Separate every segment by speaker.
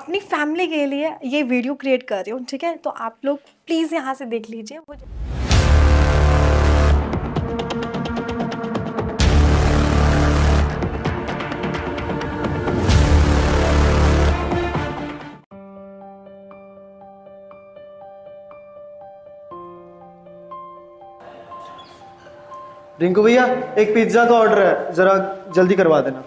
Speaker 1: अपनी फैमिली के लिए ये वीडियो क्रिएट कर रही हूँ, ठीक है। तो आप लोग प्लीज़ यहाँ से देख लीजिए वो
Speaker 2: रिंकू भैया, एक पिज्ज़ा का ऑर्डर है, ज़रा जल्दी करवा देना।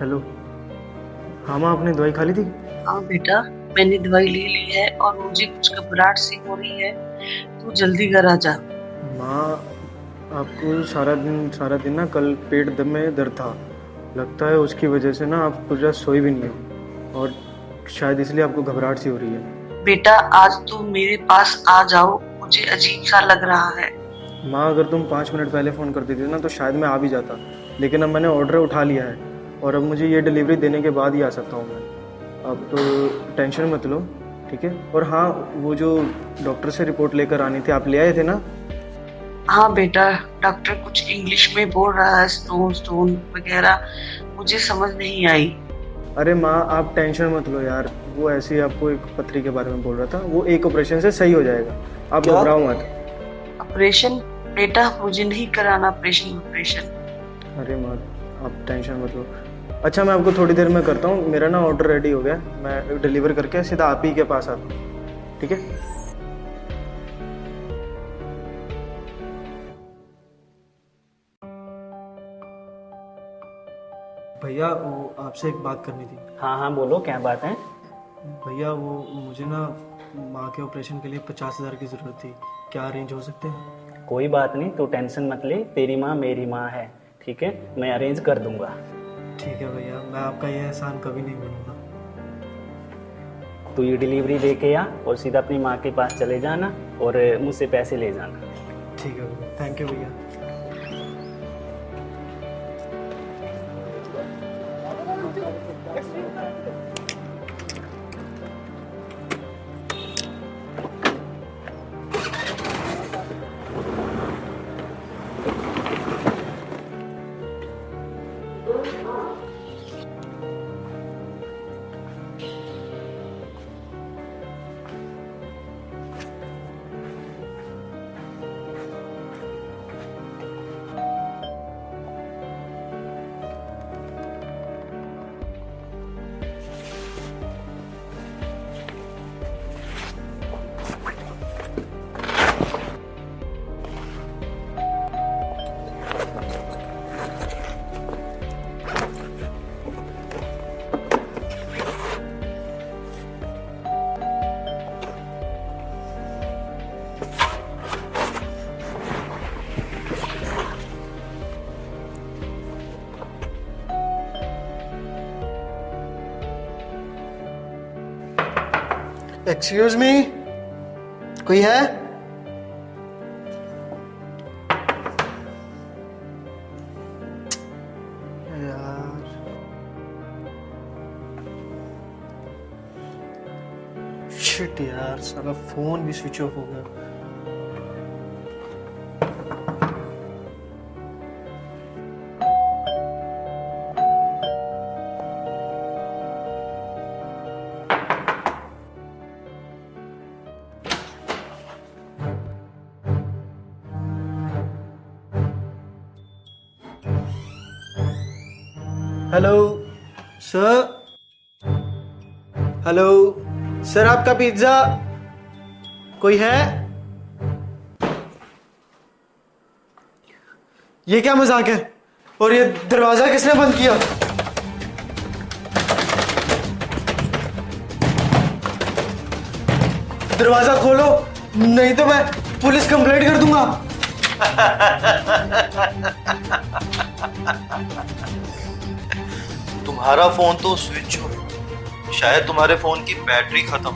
Speaker 2: हेलो। हाँ माँ, आपने दवाई खा ली थी?
Speaker 3: हाँ बेटा, मैंने दवाई ले ली है और मुझे कुछ घबराहट सी हो रही है। तू जल्दी घर आ जा।
Speaker 2: माँ, आपको सारा दिन ना कल पेट में दर्द था, लगता है उसकी वजह से ना आप पूरी रात सोई भी नहीं हो और शायद इसलिए आपको घबराहट सी हो रही है।
Speaker 3: बेटा, आज तू मेरे पास आ जाओ, मुझे अजीब सा लग रहा है।
Speaker 2: माँ, अगर तुम 5 मिनट पहले फ़ोन कर देती ना तो शायद मैं आ भी जाता, लेकिन अब मैंने ऑर्डर उठा लिया है और अब मुझे ये डिलीवरी देने के बाद ही आ सकता हूँ मैं। अब टेंशन मत लो, ठीक है। और हाँ, वो जो डॉक्टर से रिपोर्ट लेकर आनी थी, आप ले आए थे ना?
Speaker 3: हाँ बेटा, डॉक्टर कुछ इंग्लिश में बोल रहा है, स्टोन वगैरह, मुझे समझ नहीं आई।
Speaker 2: अरे माँ, आप टेंशन मत लो यार, वो ऐसे ही आपको एक पथरी के बारे में बोल रहा था, वो एक ऑपरेशन से सही हो जाएगा, आप घबराओ मत।
Speaker 3: ऑपरेशन? बेटा, मुझे नहीं कराना ऑपरेशन।
Speaker 2: अरे माँ, आप टेंशन मत लो। अच्छा, मैं आपको थोड़ी देर में करता हूँ, मेरा ना ऑर्डर रेडी हो गया, मैं डिलीवर करके सीधा आप ही के पास आता हूँ, ठीक है। भैया, वो आपसे एक बात करनी थी।
Speaker 4: हाँ हाँ बोलो, क्या बात है?
Speaker 2: भैया, वो मुझे ना माँ के ऑपरेशन के लिए 50,000 की ज़रूरत थी, क्या अरेंज हो सकते हैं?
Speaker 4: कोई बात नहीं, तू टेंशन मत ले, तेरी माँ मेरी माँ है, ठीक है, मैं अरेंज कर दूंगा।
Speaker 2: ठीक है भैया, मैं आपका ये एहसान कभी नहीं भूलूंगा।
Speaker 4: तू ये डिलीवरी दे के आ और सीधा अपनी माँ के पास चले जाना और मुझसे पैसे ले जाना।
Speaker 2: ठीक है भैया, थैंक यू भैया। एक्सक्यूज मी, कोई है? यार, शिट यार, साला फोन भी स्विच ऑफ हो गया। हेलो सर, हेलो सर, आपका पिज्जा कोई है? ये क्या मजाक है? और ये दरवाजा किसने बंद किया? दरवाजा खोलो, नहीं तो मैं पुलिस कंप्लेंट कर दूंगा।
Speaker 5: तुम्हारा फोन तो स्विच ऑफ, शायद तुम्हारे फोन की बैटरी खत्म,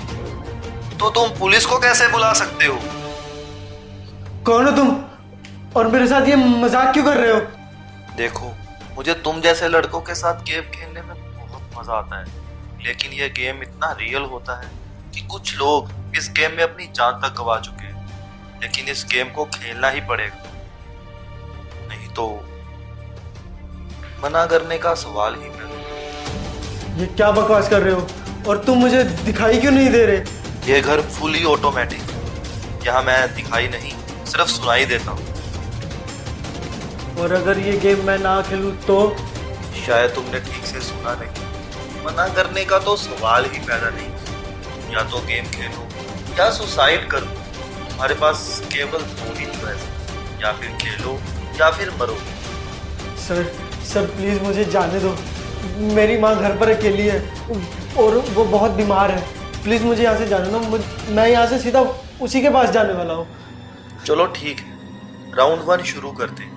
Speaker 5: तो तुम पुलिस को कैसे बुला सकते हो?
Speaker 2: कौन हो तुम और मेरे साथ ये मजाक क्यों कर रहे हो?
Speaker 5: देखो, मुझे तुम जैसे लड़कों के साथ गेम खेलने में बहुत मजा आता है, लेकिन ये गेम इतना रियल होता है कि कुछ लोग इस गेम में अपनी जान तक गंवा चुके हैं। लेकिन इस गेम को खेलना ही पड़ेगा, नहीं तो मना करने का सवाल ही पैदा।
Speaker 2: ये क्या बकवास कर रहे हो? और तुम मुझे दिखाई क्यों नहीं दे रहे?
Speaker 5: ये घर फुली ऑटोमेटिक, यहाँ मैं दिखाई नहीं सिर्फ सुनाई देता हूँ।
Speaker 2: और अगर ये गेम मैं ना खेलूं तो?
Speaker 5: शायद तुमने ठीक से सुना नहीं, मना करने का तो सवाल ही पैदा नहीं। या तो गेम खेलो या सुसाइड करो, तुम्हारे पास केवल दो ही चॉइस है, या फिर खेलो या फिर मरो।
Speaker 2: सर प्लीज मुझे जाने दो। मेरी माँ घर पर अकेली है और वो बहुत बीमार है। प्लीज मुझे यहाँ से जाने दो। मैं यहाँ से सीधा उसी के पास जाने वाला हूँ।
Speaker 5: चलो ठीक है, राउंड 1 शुरू करते हैं।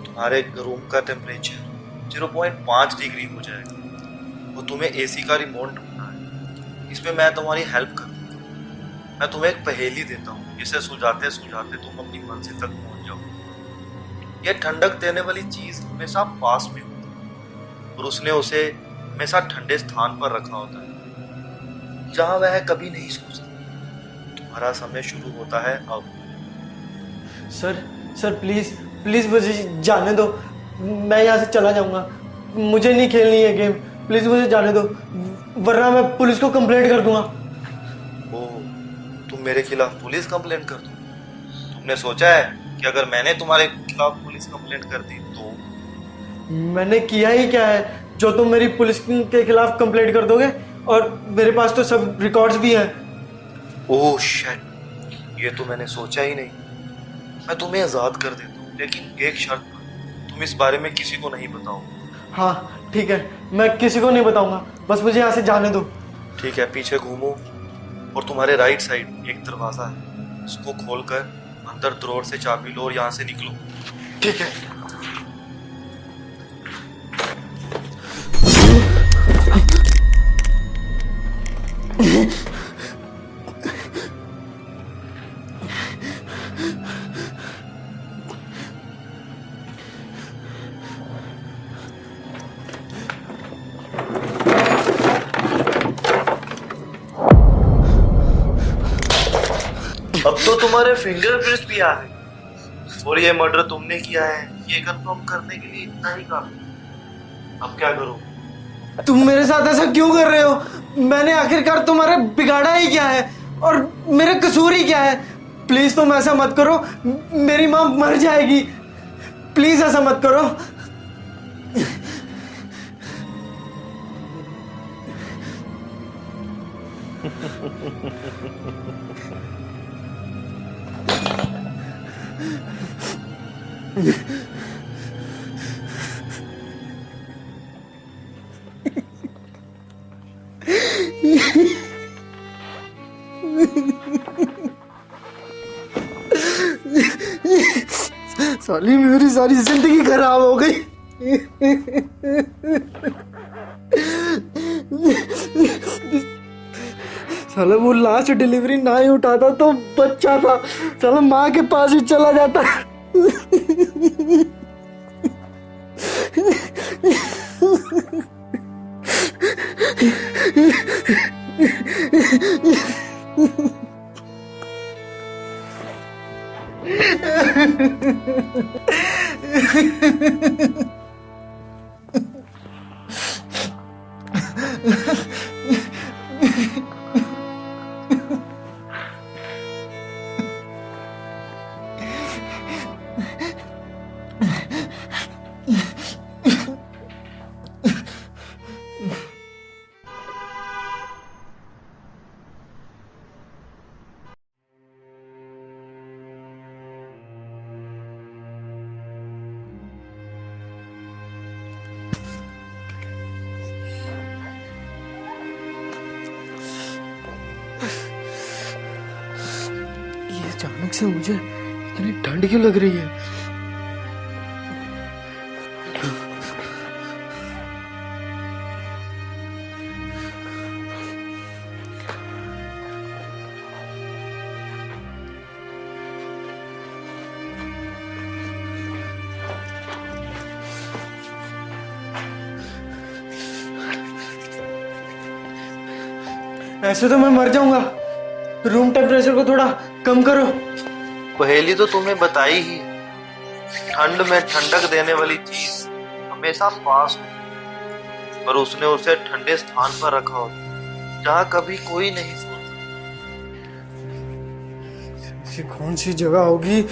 Speaker 5: तुम्हारे रूम का टेम्परेचर 0.5 डिग्री हो जाएगा। वो तुम्हें एसी का रिमोट ढूंढना है। इसमें मैं तुम्हारी हेल्प करूँगा। मैं तुम्हें एक पहेली देता हूँ, इसे सुलझाते सुलझाते तुम अपनी मंजिल तक पहुँच जाओ। ये ठंडक देने वाली चीज़ हमेशा पास में होती है और उसने उसे हमेशा ठंडे स्थान पर रखा होता है, जहाँ वह कभी नहीं सोचता। तुम्हारा समय शुरू होता है अब।
Speaker 2: सर प्लीज मुझे जाने दो। मैं यहाँ से चला जाऊँगा। मुझे नहीं खेलनी है गेम। प्लीज मुझे जाने दो, वरना मैं पुलिस को कंप्लेंट कर दूंगा।
Speaker 5: ओह, तुम मेरे खिलाफ पुलिस कंप्लेंट कर दो? तुमने सोचा है कि अगर मैंने तुम्हारे खिलाफ पुलिस कंप्लेंट कर दी तो?
Speaker 2: मैंने किया ही क्या है जो तुम मेरी पुलिस के खिलाफ कंप्लेंट कर दोगे? और मेरे पास तो सब रिकॉर्ड्स भी हैं।
Speaker 5: ओह शिट, ये तो मैंने सोचा ही नहीं। मैं तुम्हें आज़ाद कर देता हूँ, लेकिन एक शर्त पर, तुम इस बारे में किसी को नहीं बताओ।
Speaker 2: हाँ ठीक है, मैं किसी को नहीं बताऊंगा। बस मुझे यहाँ से जाने दो।
Speaker 5: ठीक है, पीछे घूमो और तुम्हारे राइट साइड एक दरवाज़ा है, उसको खोलकर अंदर ड्रॉर से चाबी लो और यहाँ से निकलो।
Speaker 2: ठीक है।
Speaker 5: अब तो तुम्हारे फिंगरप्रिंट्स भी आ गए और ये मर्डर तुमने किया है, ये कंफर्म करने के लिए इतना ही काफी। अब क्या करो?
Speaker 2: तुम मेरे साथ ऐसा क्यों कर रहे हो? मैंने आखिरकार तुम्हारे बिगाड़ा ही क्या है और मेरा कसूर ही क्या है? प्लीज तुम ऐसा मत करो, मेरी माँ मर जाएगी। प्लीज ऐसा मत करो। साली मेरी सारी जिंदगी खराब हो गई। साला वो लास्ट डिलीवरी ना ही उठाता तो बच्चा था, साला माँ के पास ही चला जाता। ये अचानक से मुझे इतनी ठंड क्यों लग रही है? ऐसे तो मैं मर जाऊंगा। रूम टेम्परेचर को थोड़ा कम करो।
Speaker 5: पहेली तो तुम्हें बताई ही, ठंड में ठंडक देने वाली चीज हमेशा पास हो, पर उसने उसे ठंडे स्थान पर रखा हो जहाँ कभी कोई नहीं सोता।
Speaker 2: ऐसी कौन सी जगह होगी?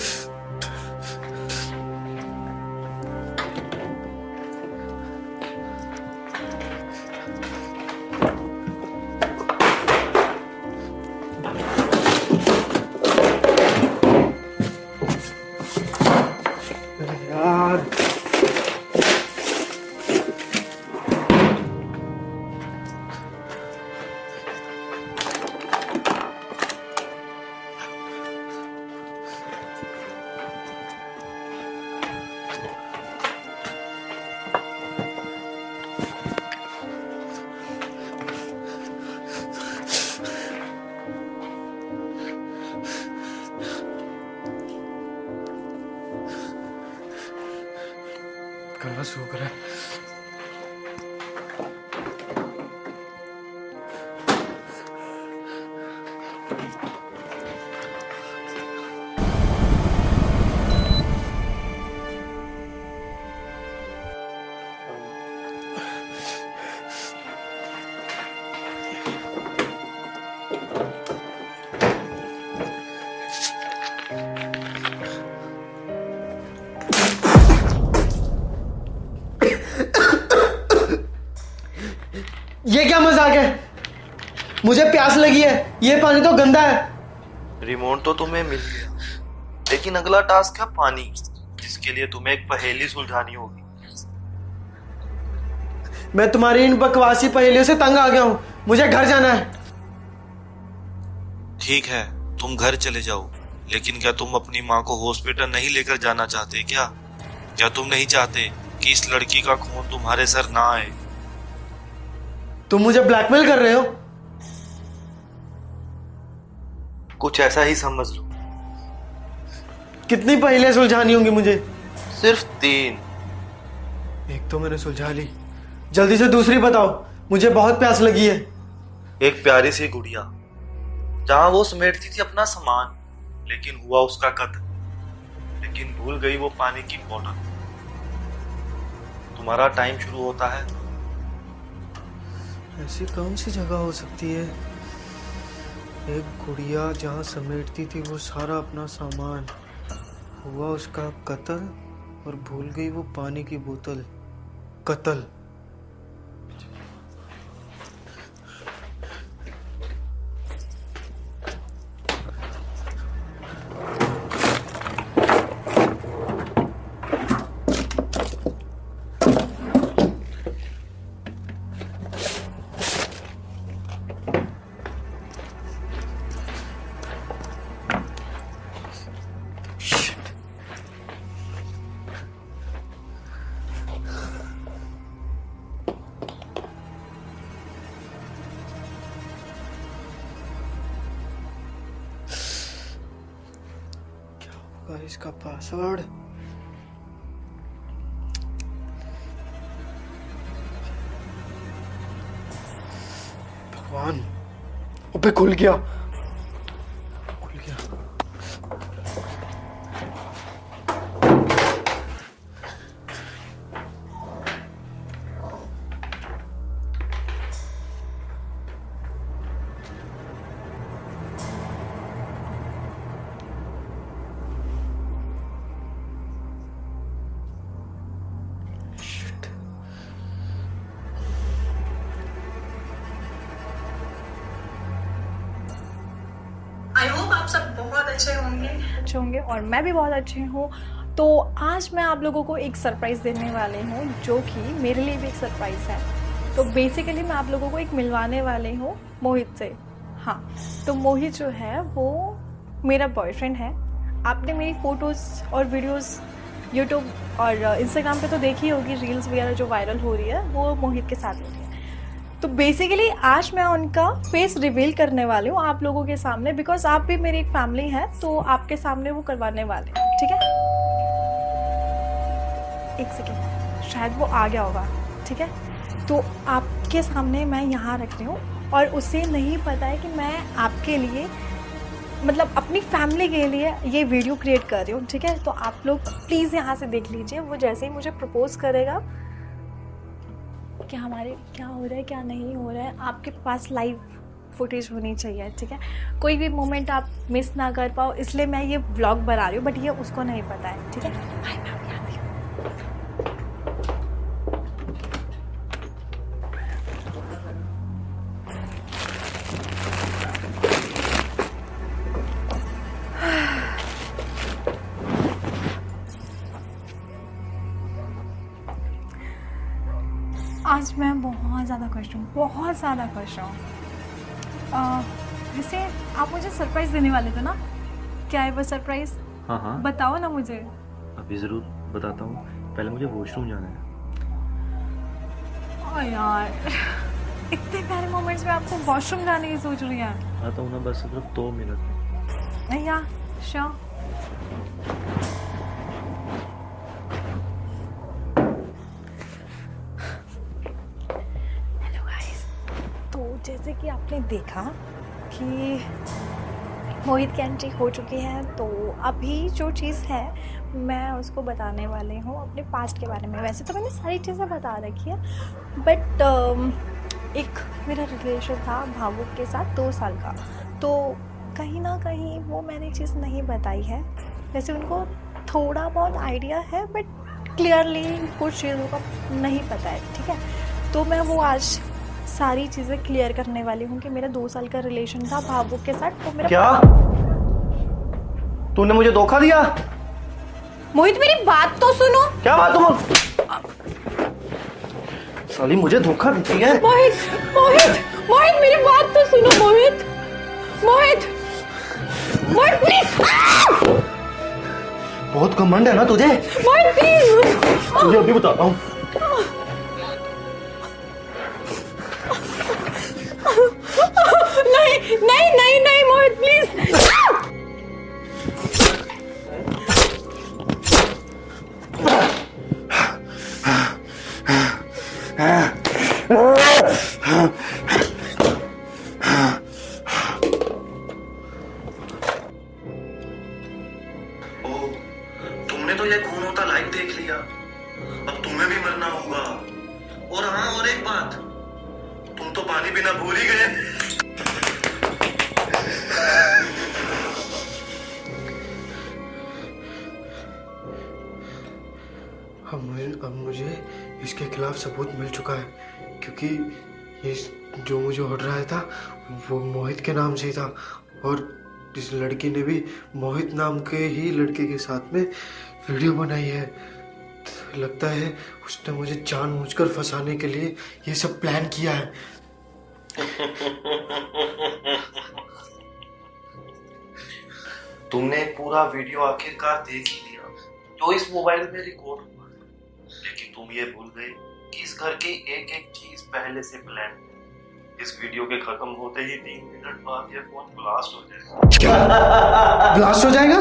Speaker 2: यार गला सूख रहा है। ये क्या मजाक है? मुझे प्यास लगी है, ये पानी तो गंदा है।
Speaker 5: रिमोट तो तुम्हें मिल गया, लेकिन अगला टास्क है पानी, जिसके लिए तुम्हें एक पहेली सुलझानी होगी।
Speaker 2: मैं तुम्हारी इन बकवासी पहेलियों से तंग आ गया हूँ, मुझे घर जाना है।
Speaker 5: ठीक है, तुम घर चले जाओ, लेकिन क्या तुम अपनी माँ को हॉस्पिटल नहीं लेकर जाना चाहते क्या? क्या तुम नहीं चाहते कि इस लड़की का खून तुम्हारे सर ना आए?
Speaker 2: तुम मुझे ब्लैकमेल कर रहे हो?
Speaker 5: कुछ ऐसा ही समझ लो।
Speaker 2: कितनी पहेलियां सुलझानी होंगी मुझे?
Speaker 5: सिर्फ 3।
Speaker 2: एक तो मैंने सुलझा ली, जल्दी से दूसरी बताओ, मुझे बहुत प्यास लगी है।
Speaker 5: एक प्यारी सी गुड़िया, जहां वो समेटती थी अपना सामान, लेकिन हुआ उसका कत्ल, लेकिन भूल गई वो पानी की बोतल। तुम्हारा टाइम शुरू होता है।
Speaker 2: ऐसी कौन सी जगह हो सकती है? एक गुड़िया जहाँ समेटती थी वो सारा अपना सामान, हुआ उसका कत्ल और भूल गई वो पानी की बोतल। कत्ल। इसका पासवर्ड भगवान, अबे खुल गया, खुल गया।
Speaker 1: आई होप आप सब बहुत अच्छे होंगे और मैं भी बहुत अच्छी हूँ। तो आज मैं आप लोगों को एक सरप्राइज़ देने वाली हूँ, जो कि मेरे लिए भी एक सरप्राइज़ है। तो बेसिकली मैं आप लोगों को एक मिलवाने वाली हूँ मोहित से। हाँ, तो मोहित जो है वो मेरा बॉयफ्रेंड है। आपने मेरी फ़ोटोज़ और वीडियोज़ यूट्यूब और इंस्टाग्राम पे तो देखी होगी, रील्स वगैरह जो वायरल हो रही है वो मोहित के साथ होती है। तो बेसिकली आज मैं उनका फेस रिवील करने वाली हूँ आप लोगों के सामने, बिकॉज आप भी मेरी एक फैमिली है, तो आपके सामने वो करवाने वाले हैं। ठीक है, एक सेकेंड, शायद वो आ गया होगा। ठीक है, तो आपके सामने मैं यहाँ रख रही हूँ और उसे नहीं पता है कि मैं आपके लिए मतलब अपनी फैमिली के लिए ये वीडियो क्रिएट कर रही हूँ, ठीक है। तो आप लोग प्लीज़ यहाँ से देख लीजिए, वो जैसे ही मुझे प्रपोज करेगा कि हमारे क्या हो रहा है क्या नहीं हो रहा है, आपके पास लाइव फुटेज होनी चाहिए, ठीक है। कोई भी मोमेंट आप मिस ना कर पाओ, इसलिए मैं ये व्लॉग बना रही हूँ, बट ये उसको नहीं पता है, ठीक है। बाय, मैं अभी आती हूँ। आज मैं बहुत ज़्यादा खुश हूँ, बहुत ज़्यादा खुश हूँ। वैसे आप मुझे सरप्राइज़ देने वाले थे ना, क्या है वो सरप्राइज़?
Speaker 6: हाँ हाँ
Speaker 1: बताओ ना मुझे।
Speaker 6: अभी ज़रूर बताता हूँ, पहले मुझे वॉशरूम जाना है।
Speaker 1: ओ यार, इतने प्यारे मोमेंट्स में आपको वॉशरूम जाने की सोच रही है?
Speaker 6: आता हूँ ना, बस सिर्फ 2 मिनट में।
Speaker 1: या श्योर। तो जैसे कि आपने देखा कि मोहित की एंट्री हो चुकी है, तो अभी जो चीज़ है मैं उसको बताने वाली हूँ अपने पास्ट के बारे में। वैसे तो मैंने सारी चीज़ें बता रखी है, बट एक मेरा रिलेशन था भावुक के साथ 2 साल का, तो कहीं ना कहीं वो मैंने चीज़ नहीं बताई है। वैसे उनको थोड़ा बहुत आइडिया है, बट क्लियरली कुछ चीज़ों का नहीं पता है, ठीक है। तो मैं वो आज सारी चीज़ें क्लियर करने वाली हूँ कि मेरा 2 साल का रिलेशन था भावुक के साथ। तो मेरा
Speaker 5: क्या तूने मुझे धोखा दिया?
Speaker 1: मोहित मेरी बात तो सुनो।
Speaker 5: क्या बात तुम साली मुझे धोखा देती है?
Speaker 1: मोहित मोहित मोहित मेरी बात तो सुनो। मोहित मोहित मोहित प्लीज।
Speaker 5: बहुत घमंड है ना तुझे?
Speaker 1: मोहित प्लीज।
Speaker 5: तुझे अभी बताता हूँ।
Speaker 1: नहीं नहीं नहीं नहीं मोहित प्लीज।
Speaker 5: तुमने तो ये खून होता लाइव देख लिया, अब तुम्हें भी मरना होगा। और हाँ, और एक बात, तुम तो पानी बिना भूल ही गए।
Speaker 2: अब मुझे इसके खिलाफ सबूत मिल चुका है, क्योंकि ये जो मुझे ऑर्डर आया था वो मोहित के नाम से ही था, और इस लड़की ने भी मोहित नाम के ही लड़के के साथ में वीडियो बनाई है। तो लगता है उसने मुझे जानबूझकर फंसाने के लिए ये सब प्लान किया है।
Speaker 5: तुमने पूरा वीडियो आखिरकार देख ही लिया जो इस मोबाइल में रिकॉर्ड हुआ है, लेकिन तुम ये भूल गए कि इस घर की एक एक चीज पहले से प्लान है। इस वीडियो के खत्म होते ही 3 मिनट बाद ये फोन ब्लास्ट हो जाएगा।
Speaker 2: क्या ब्लास्ट हो जाएगा?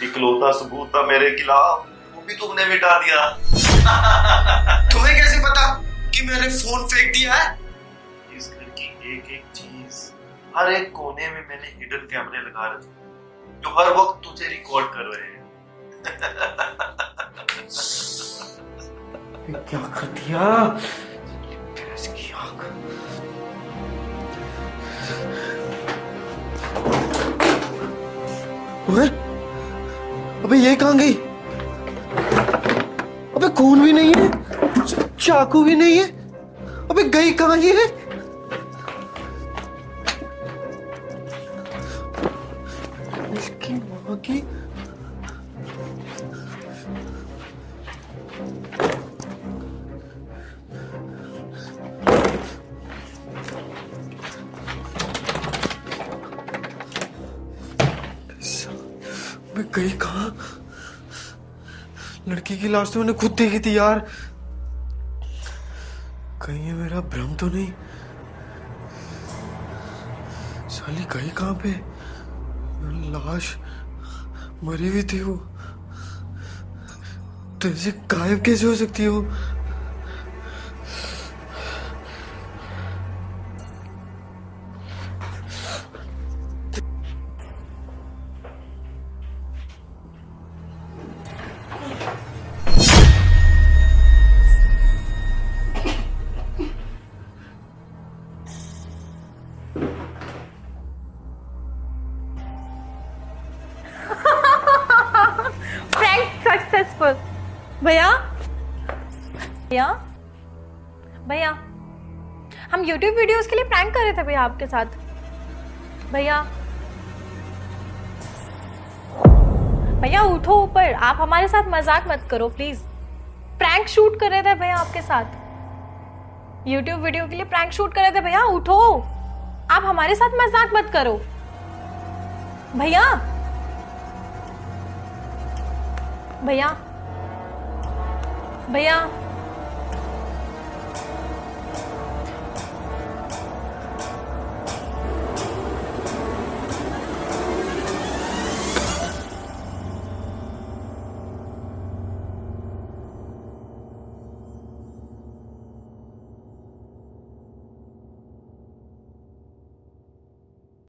Speaker 5: इकलौता सबूत था मेरे खिलाफ, वो भी तुमने मिटा दिया।
Speaker 2: तुम्हें कैसे पता कि मैंने फोन फेंक दिया है?
Speaker 5: इस घर की एक एक चीज, हर एक कोने में मैंने हिडन कैमरे लगा रखे जो हर वक्त तुझे रिकॉर्ड कर रहे हैं।
Speaker 2: क्या कर दिया? भैंस की आंख। अबे ये कहाँ गई? अबे खून भी नहीं है, चाकू भी नहीं है, अबे गई कहाँ ये? इसकी माँ की। मैं गई कहाँ? लड़की की लाश तो मैंने खुद देखी थी यार, कहीं ये मेरा भ्रम तो नहीं? साली गई कहाँ पे? लाश मरी हुई थी वो, तो ऐसे गायब कैसे हो सकती हो?
Speaker 1: Prank successful. भैया भैया भैया, हम YouTube वीडियोस के लिए प्रैंक कर रहे थे भैया आपके साथ। भैया भैया उठो ऊपर, आप हमारे साथ मजाक मत करो प्लीज। प्रैंक शूट कर रहे थे भैया आपके साथ, YouTube वीडियो के लिए प्रैंक शूट कर रहे थे भैया। उठो, आप हमारे साथ मजाक मत करो भैया। भैया भैया